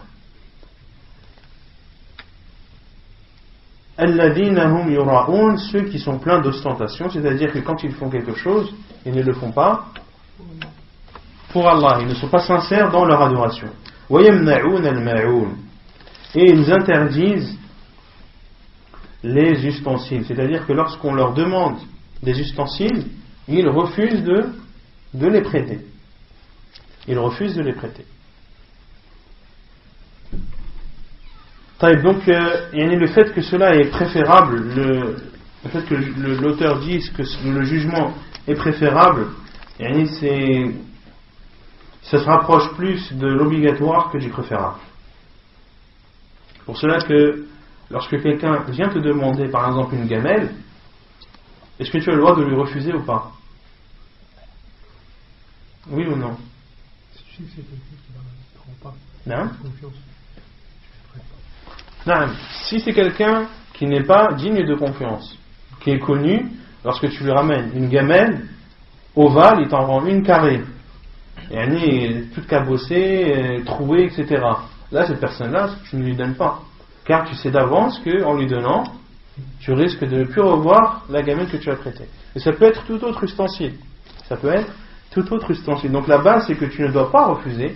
Alladhina hum yura'un, ceux qui sont pleins d'ostentation, c'est-à-dire que quand ils font quelque chose, ils ne le font pas pour Allah, ils ne sont pas sincères dans leur adoration. Wa yamna'un al-ma'un, et ils interdisent les ustensiles, c'est-à-dire que lorsqu'on leur demande des ustensiles, ils refusent de les prêter. Ils refusent de les prêter. Donc, le fait que cela est préférable, le fait que l'auteur dise que le jugement est préférable, ça se rapproche plus de l'obligatoire que du préférable. Pour cela que lorsque quelqu'un vient te demander par exemple une gamelle, est-ce que tu as le droit de lui refuser ou pas? Oui ou non? Si tu sais que c'est quelqu'un qui ne prend pas Non? confiance, tu ne prêtes pas. Non. Si c'est quelqu'un qui n'est pas digne de confiance, qui est connu, lorsque tu lui ramènes une gamelle ovale, il t'en rend une carrée, toute cabossée, trouée, etc. Là, cette personne-là, tu ne lui donnes pas. Car tu sais d'avance qu'en lui donnant, tu risques de ne plus revoir la gamelle que tu as prêtée. Et ça peut être tout autre ustensile. Ça peut être tout autre ustensile. Donc la base, c'est que tu ne dois pas refuser.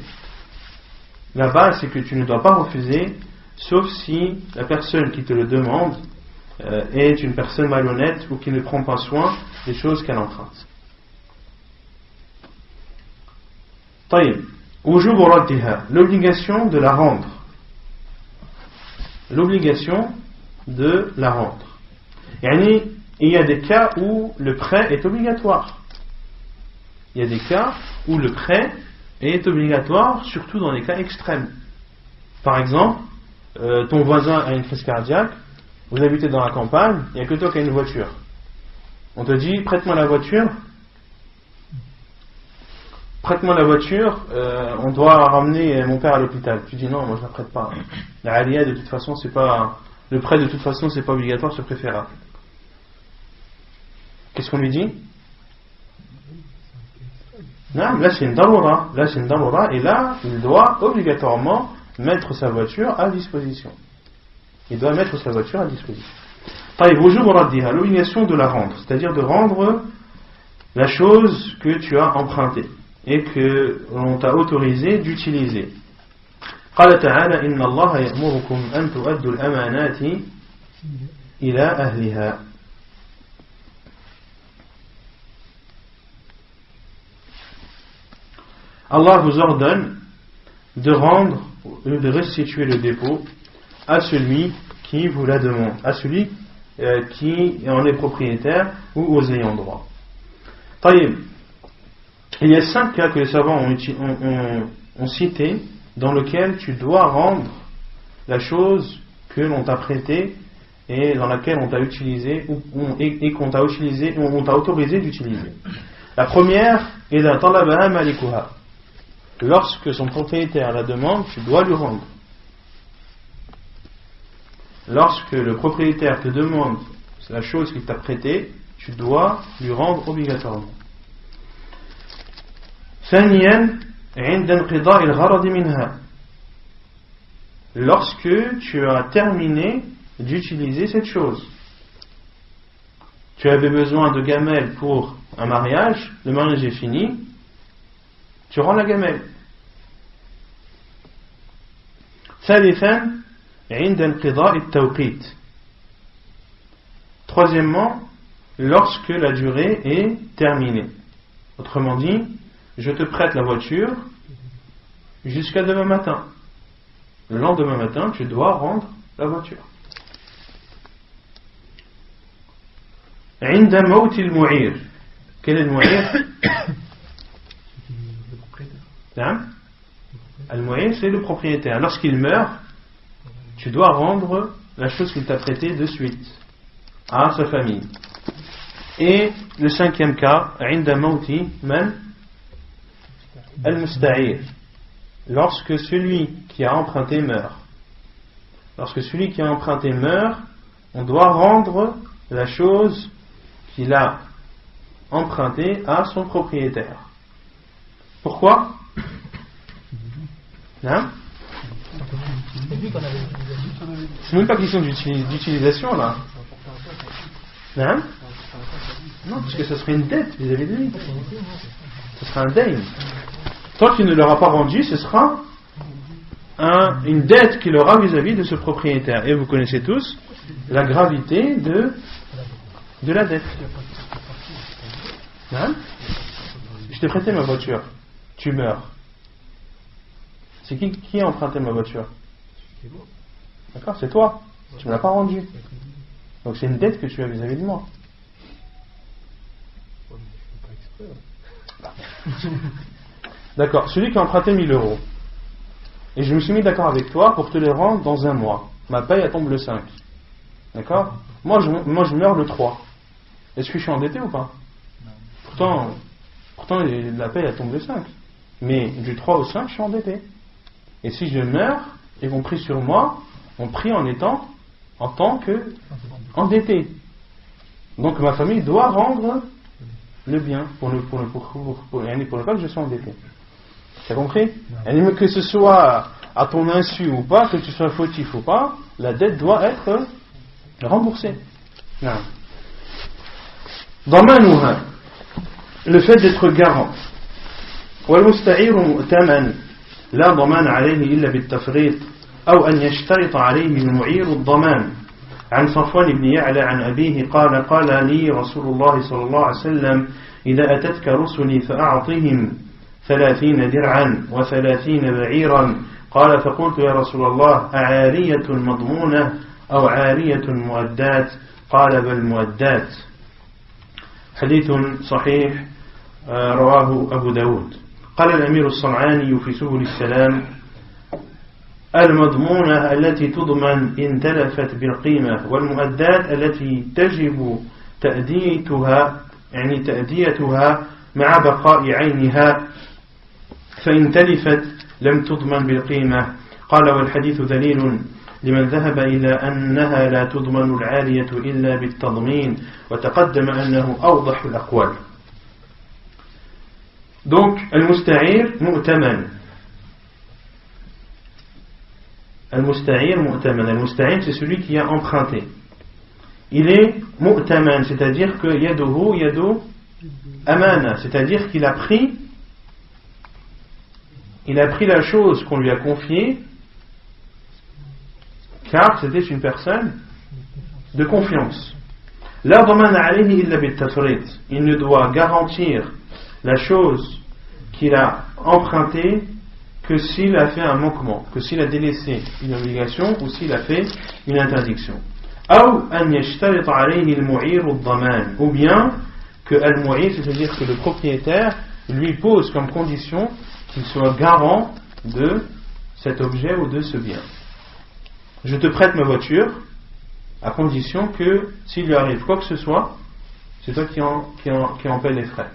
La base, c'est que tu ne dois pas refuser, sauf si la personne qui te le demande est une personne malhonnête ou qui ne prend pas soin des choses qu'elle emprunte. Taïb. Wujub raddiha, l'obligation de la rendre. L'obligation de la rendre. Yani, il y a des cas où le prêt est obligatoire. Il y a des cas où le prêt est obligatoire, surtout dans les cas extrêmes. Par exemple, ton voisin a une crise cardiaque, vous habitez dans la campagne, il n'y a que toi qui as une voiture. On te dit, prête-moi la voiture, on doit ramener mon père à l'hôpital. Tu dis non, moi je ne la prête pas. La aliyah, de toute façon, c'est pas, le prêt de toute façon, c'est pas obligatoire, c'est préférable. Qu'est-ce qu'on lui dit? Non, là c'est une daroura, et là, il doit obligatoirement mettre sa voiture à disposition. L'obligation de la rendre, c'est-à-dire de rendre la chose que tu as empruntée et que l'on t'a autorisé d'utiliser. قال تعالى إن الله يأمركم أن تؤدوا الأمانات إلى أهلها. Allah vous ordonne de rendre, de restituer le dépôt à celui qui vous la demande, à celui qui en est propriétaire ou aux ayants droit. Taïb. Il y a 5 cas que les savants ont cités dans lesquels tu dois rendre la chose que l'on t'a prêtée et dans laquelle on t'a utilisé et qu'on t'a utilisé ou on t'a autorisé d'utiliser. La première est la talabaha malikuha. Lorsque son propriétaire la demande, tu dois lui rendre. Lorsque le propriétaire te demande la chose qu'il t'a prêtée, tu dois lui rendre obligatoirement. ثانيا عند انقضاء الغرض منها. Lorsque tu as terminé d'utiliser cette chose. Tu avais besoin de gamelle pour un mariage, le mariage est fini, tu rends la gamelle. ثالثا عند انقضاء التوقيت. Troisièmement, lorsque la durée est terminée. Autrement dit, je te prête la voiture jusqu'à demain matin. Le lendemain matin, tu dois rendre la voiture. عند موت المعير. Quel est le mu'ir? Le mu'ir, c'est le propriétaire. Lorsqu'il meurt, tu dois rendre la chose qu'il t'a prêtée de suite à sa famille. Et le 5e cas, عند موت من al-musta'ir. Lorsque celui qui a emprunté meurt. Lorsque celui qui a emprunté meurt, on doit rendre la chose qu'il a empruntée à son propriétaire. Pourquoi? Hein? C'est même pas question d'utilisation là. Hein? Non, parce que ce serait une dette vis-à-vis de lui. Ce sera un dayn. Tant qu'il ne l'aura pas rendu, ce sera une dette qu'il aura vis-à-vis de ce propriétaire. Et vous connaissez tous la gravité de la dette. Hein? Je t'ai prêté ma voiture. Tu meurs. C'est qui a emprunté ma voiture? D'accord, c'est toi. Tu ne me l'as pas rendue. Donc c'est une dette que tu as vis-à-vis de moi. D'accord, celui qui a emprunté 1000 euros et je me suis mis d'accord avec toi pour te les rendre dans un mois. Ma paye elle tombe le 5. D'accord? Moi je meurs le 3. Est-ce que je suis endetté ou pas? Pourtant la paye elle tombe le 5. Mais du 3 au 5 je suis endetté. Et si je meurs, ils vont prier sur moi, on prie en tant que endetté. Donc ma famille doit rendre le bien pour ne pas que je sois endetté. Tu as compris? Et que ce soit à ton insu ou pas, que tu sois fautif ou pas, la dette doit être remboursée. Non. ضمانها, le fait d'être garant. والمستعير مؤتمن لا ضمان عليه إلا بالتفريط أو أن يشترط عليه المعير الضمان. عن صفوان بن يعلى عن أبيه قال لي رسول الله صلى الله عليه وسلم إذا أتتك رسلي فأعطهم 30 درعا و30 بعيرا. قال فقلت يا رسول الله أعارية مضمونة أو عارية مؤدات؟ قال بل مؤدات. حديث صحيح رواه أبو داود. قال الأمير الصنعاني في سبل السلام: المضمونة التي تضمن إن تلفت بالقيمة، والمؤدات التي تجب تأديتها مع بقاء عينها، فإن تلفت لم تضمن بالقيمة. قال: والحديث دليل لمن ذهب إلى أنها لا تضمن العارية إلا بالتضمين، وتقدم أنه أوضح الأقوال. Donc, al-musta'ir mu'taman. Al-musta'ir mu'taman. Al-musta'ir, c'est celui qui a emprunté. Il est mu'taman, c'est-à-dire que yaduhu yadu amana, c'est-à-dire qu'il a pris la chose qu'on lui a confiée, car c'était une personne de confiance. La damana alayhi illa bit-tafrit. Il ne doit garantir la chose qu'il a empruntée que s'il a fait un manquement, que s'il a délaissé une obligation ou s'il a fait une interdiction. Ou bien que al-mu'ir, c'est-à-dire que le propriétaire lui pose comme condition qu'il soit garant de cet objet ou de ce bien. Je te prête ma voiture à condition que s'il lui arrive quoi que ce soit, c'est toi qui en paie les frais.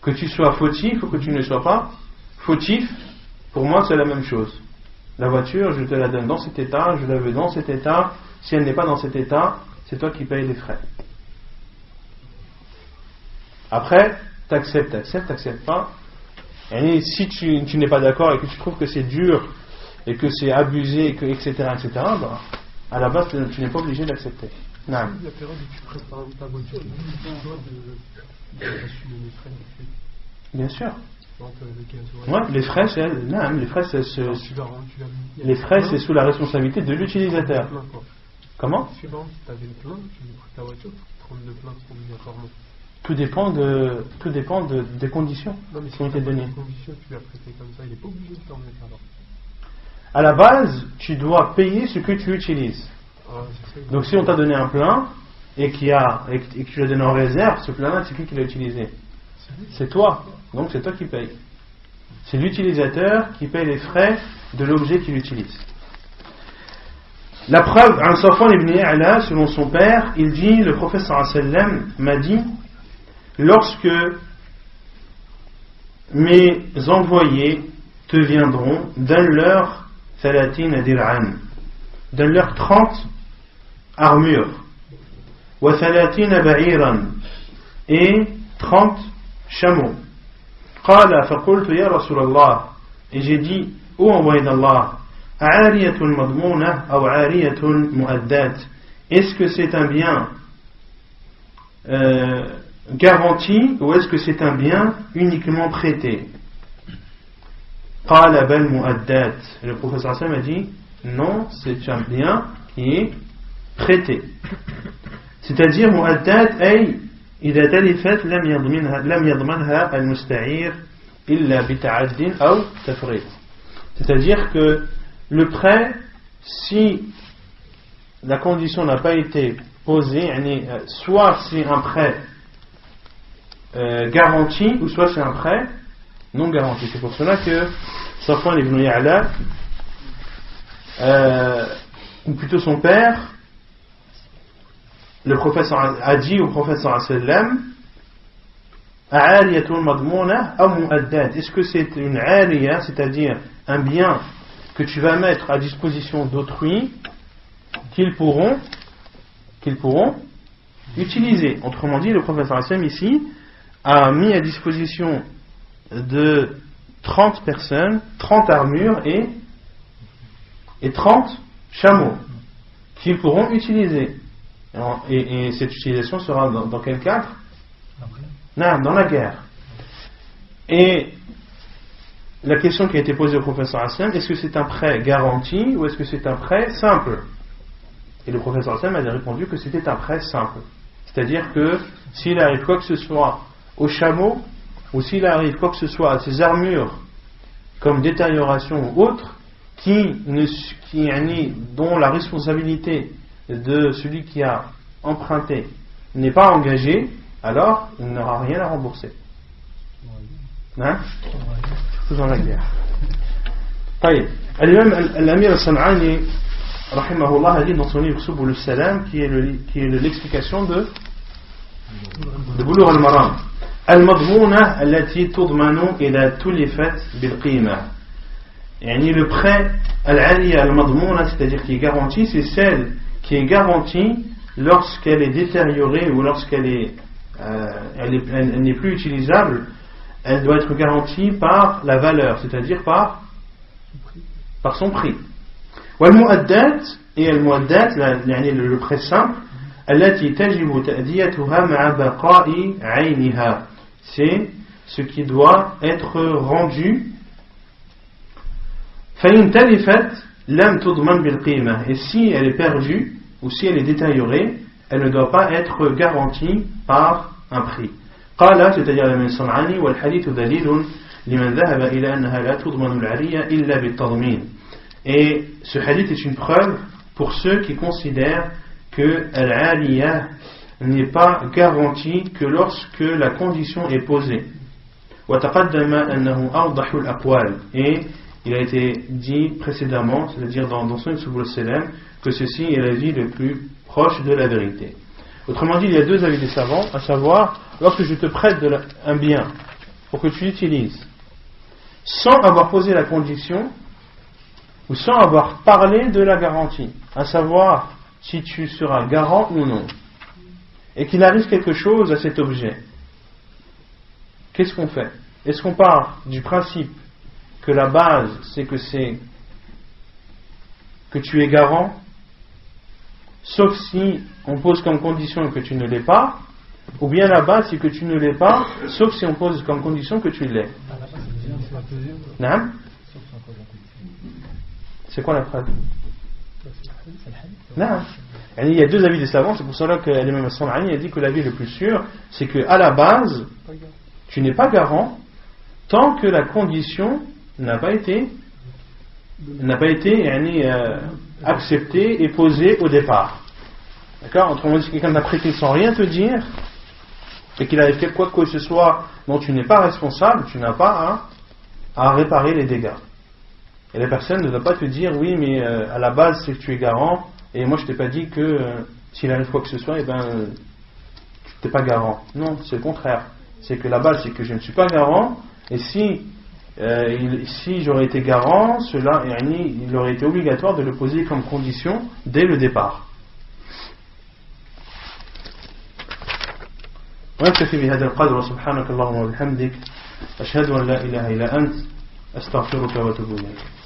Que tu sois fautif ou que tu ne sois pas fautif, pour moi c'est la même chose. La voiture, je te la donne dans cet état, je la veux dans cet état. Si elle n'est pas dans cet état, c'est toi qui payes les frais. Après, t'acceptes pas. Et si tu n'es pas d'accord et que tu trouves que c'est dur et que c'est abusé, etc., bah, à la base, tu n'es pas obligé d'accepter. Non. La période où tu prêtes par exemple ta voiture, tu dois d'assumer les frais. Bien sûr. Donc, les frais, c'est sous la responsabilité de l'utilisateur. Comment? Si tu avais une plainte, tu lui prêtes ta voiture, tu prends une plainte obligatoirement. Tout dépend des conditions qui ont été données. Les conditions, tu lui as prêté comme ça, il n'est pas obligé de t'en mettre alors. À la base, tu dois payer ce que tu utilises. Donc si on t'a donné un plein et que tu l'as donné en réserve, ce plein-là, c'est qui l'a utilisé? C'est toi. Donc c'est toi qui payes. C'est l'utilisateur qui paye les frais de l'objet qu'il utilise. La preuve, un Safwan ibn Ya'la, selon son père, il dit, le prophète sallallahu alayhi wa sallam m'a dit: lorsque mes envoyés te viendront, donne-leur 30 dir'an, donne-leur 30 armures, wa 30 ba'iran, et 30 chameaux. Qala faqultu ya Rasulallah, et j'ai dit: ô envoyé d'Allah, a'ariyatun madmouna ou a'ariyatun mu'addat, est-ce que c'est un bien garanti ou est-ce que c'est un bien uniquement prêté? Qala bal mu'addat, le professeur Hassan a dit: non, c'est un bien qui est prêté. C'est-à-dire mu'addat ay إذا تلفت لم يضمنها المستعير إلا بتعد أو تفريط. C'est-à-dire que le prêt, si la condition n'a pas été posée, soit c'est un prêt garanti, ou soit c'est un prêt non garanti. C'est pour cela que Safwan ibn Ya'la, ou plutôt son père, le prophète a dit au prophète sallam: a'ariyatun madmouna aw mu'addat, est-ce que c'est une ariya, c'est-à-dire un bien que tu vas mettre à disposition d'autrui qu'ils pourront utiliser. Autrement dit, le prophète sallam ici a mis à disposition de 30 personnes 30 armures et 30 chameaux qu'ils pourront utiliser. Et cette utilisation sera dans quel cadre? Dans la guerre. Et la question qui a été posée au professeur Hassan: est-ce que c'est un prêt garanti ou est-ce que c'est un prêt simple? Et le professeur Hassan a répondu que c'était un prêt simple. C'est-à-dire que s'il arrive quoi que ce soit au chameau, ou s'il arrive quoi que ce soit à ces armures, comme détérioration ou autre, dont la responsabilité de celui qui a emprunté n'est pas engagé, alors il n'aura rien à rembourser. Hein? Surtout dans la guerre. طيب. الإمام الأمير الصنعاني رحمه الله a dit dans son livre Subul al-Salam qui est l'explication de Bulugh al-Maram. المضمونة التي تضمن إذا تلفت بالقيمة. يعني le prêt al-aliya al-madmouna, c'est-à-dire qui est garantie, c'est celle qui est garantie lorsqu'elle est détériorée ou lorsqu'elle elle n'est plus utilisable. Elle doit être garantie par la valeur, c'est-à-dire par son prix. والمؤدات et المؤدات يعني le prêt simple التي تجب تأديتها مع بقاء عينها, c'est ce qui doit être rendu. فإن تلفت لم تضمن بالقيمة, et si elle est perdue ou si elle est détériorée, elle ne doit pas être garantie par un prix. قال, c'est-à-dire l'Imam San'ani, والحديث دليل لمن ذهب إلى أنها لا تضمن العرية إلا بالتضمين. Et ce hadith est une preuve pour ceux qui considèrent que al-'ariya n'est pas garantie que lorsque la condition est posée. وتقدم أنه أوضح الأقوال, et il a été dit précédemment, c'est-à-dire dans son Subul al-Salam, que ceci est l'avis le plus proche de la vérité. Autrement dit, il y a deux avis des savants, à savoir, lorsque je te prête un bien pour que tu l'utilises, sans avoir posé la condition, ou sans avoir parlé de la garantie, à savoir si tu seras garant ou non, et qu'il arrive quelque chose à cet objet, qu'est-ce qu'on fait? Est-ce qu'on part du principe que la base c'est que tu es garant, sauf si on pose comme condition que tu ne l'es pas, ou bien la base c'est que tu ne l'es pas, sauf si on pose comme condition que tu l'es? Non? C'est quoi la phrase? Non. Il y a deux avis des savants, c'est pour cela que l'imam San'ani a dit que l'avis le plus sûr, c'est que à la base, tu n'es pas garant tant que la condition n'a pas été acceptée et posée au départ. D'accord? Autrement dit, si quelqu'un t'a prêté sans rien te dire, et qu'il arrive quoi que ce soit dont tu n'es pas responsable, tu n'as pas à réparer les dégâts. Et la personne ne doit pas te dire oui mais à la base c'est que tu es garant et moi je t'ai pas dit que s'il arrive quoi que ce soit tu n'es pas garant. Non, c'est le contraire, c'est que la base c'est que je ne suis pas garant, et si j'aurais été garant, il aurait été obligatoire de le poser comme condition dès le départ. ونكتفي بهذا القدر وسبحانك اللهم وبحمدك أشهد أن لا إله إلا أنت أستغفرك وأتوب إليك.